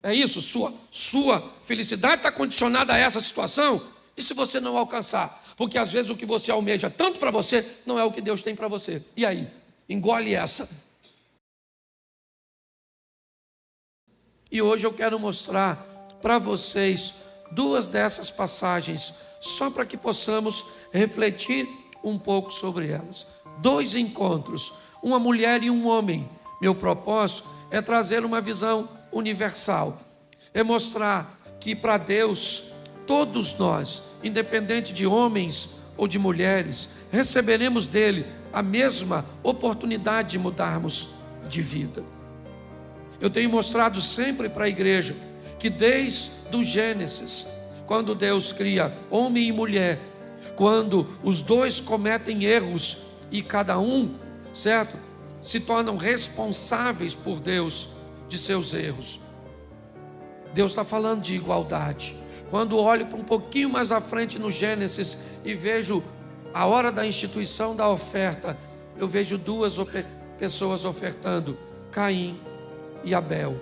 É isso? Sua felicidade está condicionada a essa situação? E se você não alcançar? Porque às vezes o que você almeja tanto para você não é o que Deus tem para você. E aí? Engole essa. E hoje eu quero mostrar para vocês duas dessas passagens, só para que possamos refletir um pouco sobre elas. Dois encontros, uma mulher e um homem. Meu propósito é trazer uma visão universal, é mostrar que para Deus, todos nós, independente de homens ou de mulheres, receberemos dele a mesma oportunidade de mudarmos de vida. Eu tenho mostrado sempre para a igreja que desde o Gênesis, quando Deus cria homem e mulher, quando os dois cometem erros e cada um, certo, se tornam responsáveis por Deus de seus erros. Deus está falando de igualdade. Quando olho para um pouquinho mais à frente no Gênesis e vejo a hora da instituição da oferta, eu vejo duas pessoas ofertando, Caim e Abel.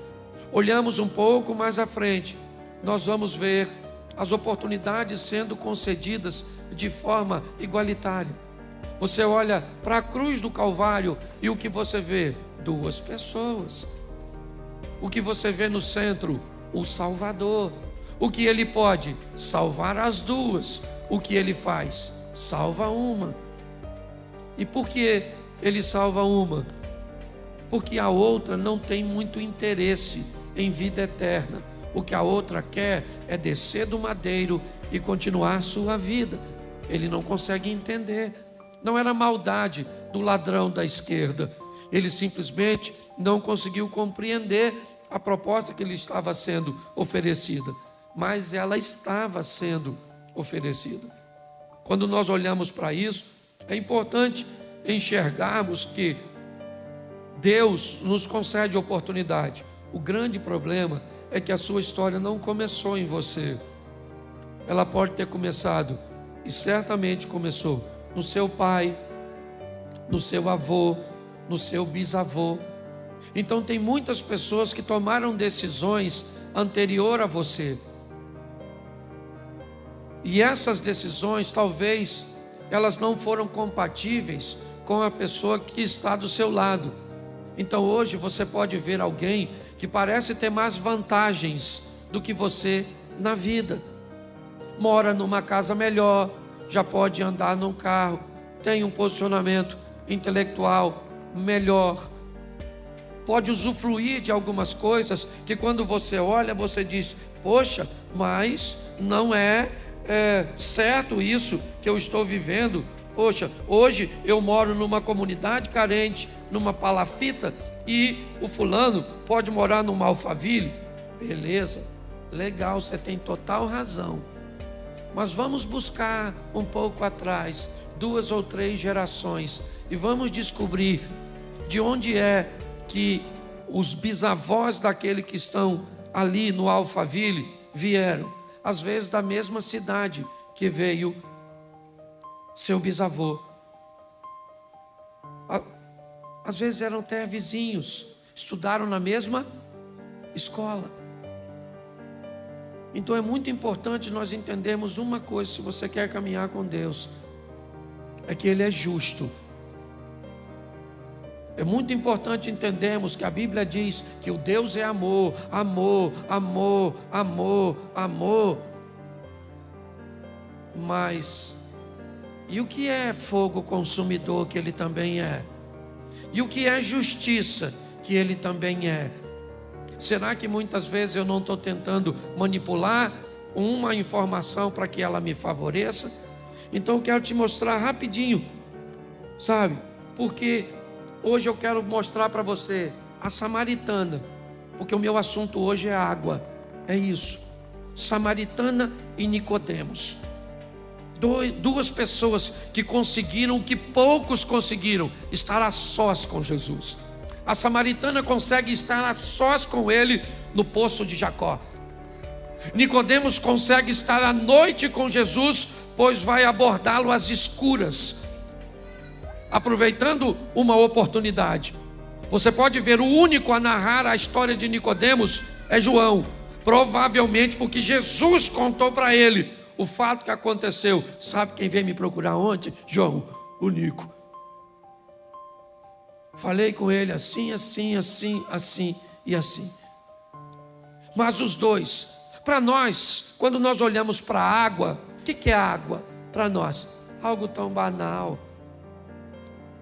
Olhamos um pouco mais à frente, nós vamos ver as oportunidades sendo concedidas de forma igualitária. Você olha para a cruz do Calvário e o que você vê? Duas pessoas. O que você vê no centro? O Salvador. O que ele pode? Salvar as duas. O que ele faz? Salva uma. E por que ele salva uma? Porque a outra não tem muito interesse em vida eterna. O que a outra quer é descer do madeiro e continuar sua vida. Ele não consegue entender. Não era maldade do ladrão da esquerda. Ele simplesmente não conseguiu compreender a proposta que lhe estava sendo oferecida. Mas ela estava sendo oferecida. Quando nós olhamos para isso, é importante enxergarmos que Deus nos concede oportunidade. O grande problema é que a sua história não começou em você. Ela pode ter começado, e certamente começou, no seu pai, no seu avô, no seu bisavô. Então tem muitas pessoas que tomaram decisões anterior a você. E essas decisões, talvez, elas não foram compatíveis com a pessoa que está do seu lado. Então hoje você pode ver alguém que parece ter mais vantagens do que você na vida. Mora numa casa melhor, já pode andar num carro, tem um posicionamento intelectual melhor, pode usufruir de algumas coisas que quando você olha, você diz, poxa, mas não é certo isso que eu estou vivendo. Poxa, hoje eu moro numa comunidade carente, numa palafita, e o fulano pode morar numa Alphaville. Beleza, legal, você tem total razão. Mas vamos buscar um pouco atrás, 2 ou 3 gerações, e vamos descobrir de onde é que os bisavós daquele que estão ali no Alphaville vieram. Às vezes da mesma cidade que veio seu bisavô. Às vezes eram até vizinhos, estudaram na mesma escola. Então é muito importante nós entendermos uma coisa, se você quer caminhar com Deus, é que Ele é justo. É muito importante entendermos que a Bíblia diz que o Deus é amor, amor, amor, amor, amor. Mas, e o que é fogo consumidor, que Ele também é? E o que é justiça, que Ele também é? Será que muitas vezes eu não estou tentando manipular uma informação para que ela me favoreça? Então eu quero te mostrar rapidinho, sabe? Porque hoje eu quero mostrar para você a samaritana, porque o meu assunto hoje é água, é isso. Samaritana e Nicodemos. Duas pessoas que conseguiram o que poucos conseguiram, estar a sós com Jesus. A samaritana consegue estar a sós com ele no poço de Jacó. Nicodemos consegue estar à noite com Jesus, pois vai abordá-lo às escuras, aproveitando uma oportunidade. Você pode ver o único a narrar a história de Nicodemos é João. Provavelmente porque Jesus contou para ele o fato que aconteceu. Sabe quem veio me procurar ontem? João, o Nico. Falei com ele assim, assim, assim, assim e assim. Mas os dois, para nós, quando nós olhamos para a água, o que é água para nós? Algo tão banal.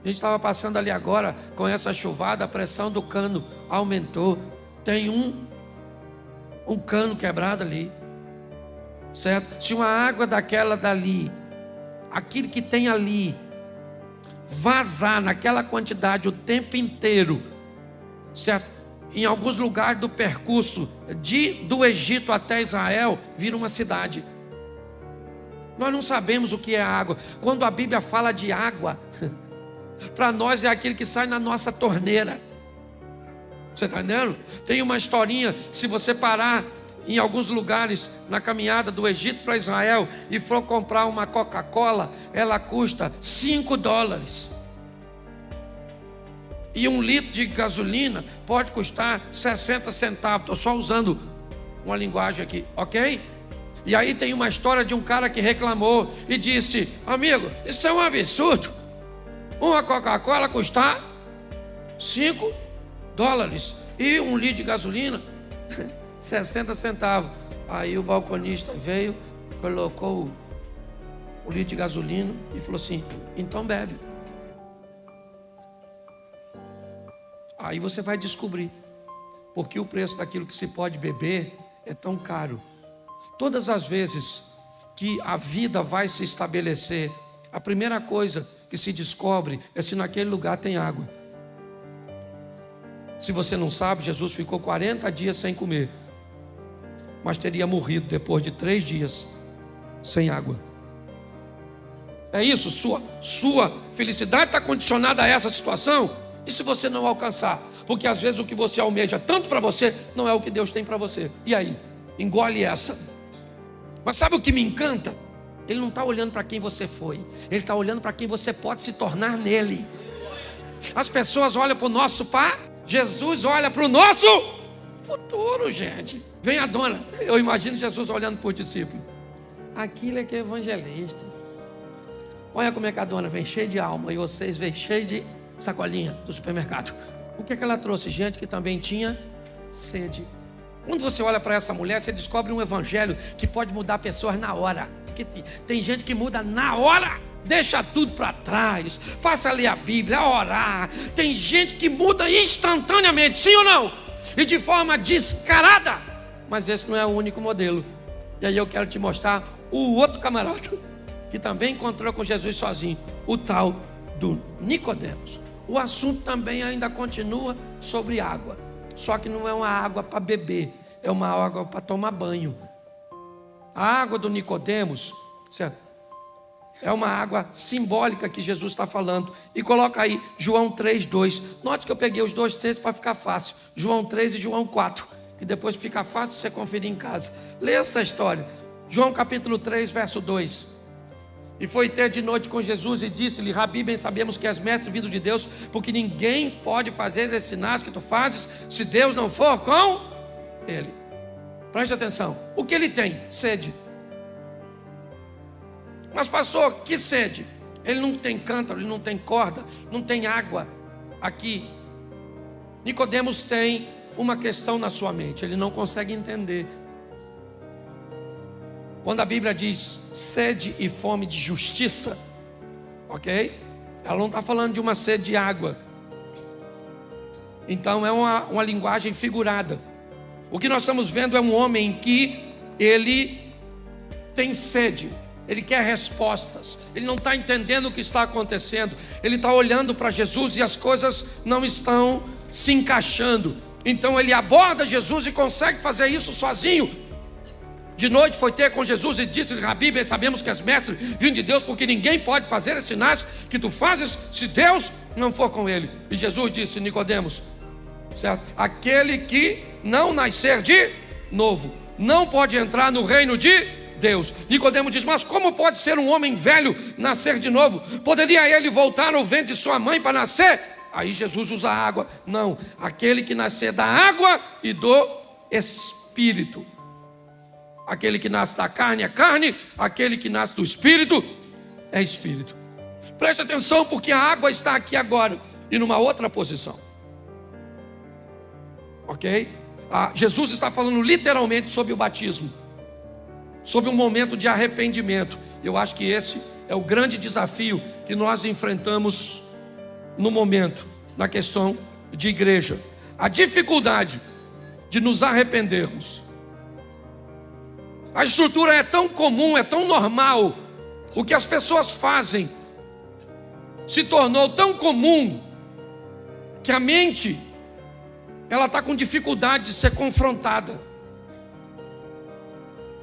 A gente estava passando ali agora com essa chuvada, a pressão do cano aumentou. Tem um cano quebrado ali, certo? Se uma água daquela dali, aquilo que tem ali, vazar naquela quantidade o tempo inteiro, certo? Em alguns lugares do percurso do Egito até Israel, vira uma cidade. Nós não sabemos o que é água. Quando a Bíblia fala de água, para nós é aquilo que sai na nossa torneira. Você está entendendo? Tem uma historinha, se você parar em alguns lugares na caminhada do Egito para Israel e for comprar uma Coca-Cola, ela custa $5. E 1 litro de gasolina pode custar 60 centavos. Estou só usando uma linguagem aqui, ok? E aí tem uma história de um cara que reclamou e disse: amigo, isso é um absurdo. Uma Coca-Cola custar $5 e 1 litro de gasolina 60 centavos. Aí o balconista veio, colocou o litro de gasolina e falou assim: então bebe. Aí você vai descobrir porque o preço daquilo que se pode beber é tão caro. Todas as vezes que a vida vai se estabelecer, a primeira coisa que se descobre é se naquele lugar tem água. Se você não sabe, Jesus ficou 40 dias sem comer, mas teria morrido depois de 3 dias sem água. É isso, sua felicidade está condicionada a essa situação. E se você não alcançar? Porque às vezes o que você almeja tanto para você não é o que Deus tem para você. E aí? Engole essa. Mas sabe o que me encanta? Ele não está olhando para quem você foi, ele está olhando para quem você pode se tornar nele. As pessoas olham para o nosso pai, Jesus olha para o nosso futuro, gente. Vem a dona, eu imagino Jesus olhando para os discípulos. Aquilo é que é evangelista. Olha como é que a dona vem cheia de alma e vocês vêm cheio de sacolinha do supermercado. O que é que ela trouxe? Gente que também tinha sede. Quando você olha para essa mulher, você descobre um evangelho que pode mudar pessoas na hora. Porque tem gente que muda na hora, deixa tudo para trás, passa a ler a Bíblia, a orar. Tem gente que muda instantaneamente, sim ou não? E de forma descarada. Mas esse não é o único modelo. E aí eu quero te mostrar o outro camarada que também encontrou com Jesus sozinho, o tal do Nicodemos. O assunto também ainda continua sobre água. Só que não é uma água para beber, é uma água para tomar banho. A água do Nicodemos, certo? É uma água simbólica que Jesus está falando. E coloca aí João 3:2. Note que eu peguei os dois textos para ficar fácil. João 3 e João 4. Que depois fica fácil você conferir em casa. Lê essa história. João capítulo 3, verso 2. E foi ter de noite com Jesus e disse-lhe: Rabi, bem sabemos que és mestre vindo de Deus, porque ninguém pode fazer esses sinais que tu fazes se Deus não for com ele. Preste atenção. O que ele tem? Sede. Mas pastor, que sede? Ele não tem cântaro, ele não tem corda, não tem água aqui. Nicodemos tem uma questão na sua mente, ele não consegue entender. Quando a Bíblia diz sede e fome de justiça, ok? Ela não está falando de uma sede de água. Então é uma linguagem figurada. O que nós estamos vendo é um homem que ele tem sede, ele quer respostas, ele não está entendendo o que está acontecendo, ele está olhando para Jesus e as coisas não estão se encaixando. Então ele aborda Jesus e consegue fazer isso sozinho. De noite foi ter com Jesus e disse-lhe: Rabi, bem sabemos que és mestre vindo de Deus, porque ninguém pode fazer os sinais que tu fazes se Deus não for com ele. E Jesus disse: Nicodemos, certo? Aquele que não nascer de novo não pode entrar no reino de Deus. Nicodemos diz: mas como pode ser um homem velho nascer de novo? Poderia ele voltar ao ventre de sua mãe para nascer? Aí Jesus usa a água. Não, aquele que nascer da água e do espírito. Aquele que nasce da carne é carne, aquele que nasce do espírito é espírito. Preste atenção, porque a água está aqui agora e numa outra posição. Ok? Jesus está falando literalmente sobre o batismo, sobre um momento de arrependimento. Eu acho que esse é o grande desafio que nós enfrentamos no momento, na questão de igreja. A dificuldade de nos arrependermos. A estrutura é tão comum, é tão normal. O que as pessoas fazem se tornou tão comum que a mente, ela está com dificuldade de ser confrontada.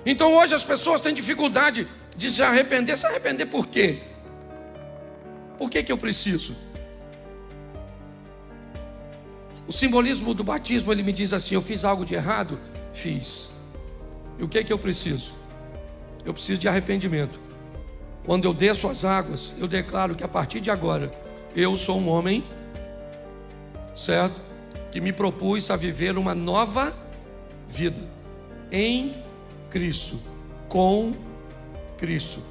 Então hoje as pessoas têm dificuldade de se arrepender. Se arrepender por quê? Por que eu preciso? O simbolismo do batismo, ele me diz assim: eu fiz algo de errado? Fiz. E o que eu preciso? Eu preciso de arrependimento. Quando eu desço as águas, eu declaro que a partir de agora, eu sou um homem, certo? Que me propus a viver uma nova vida em Cristo, com Cristo.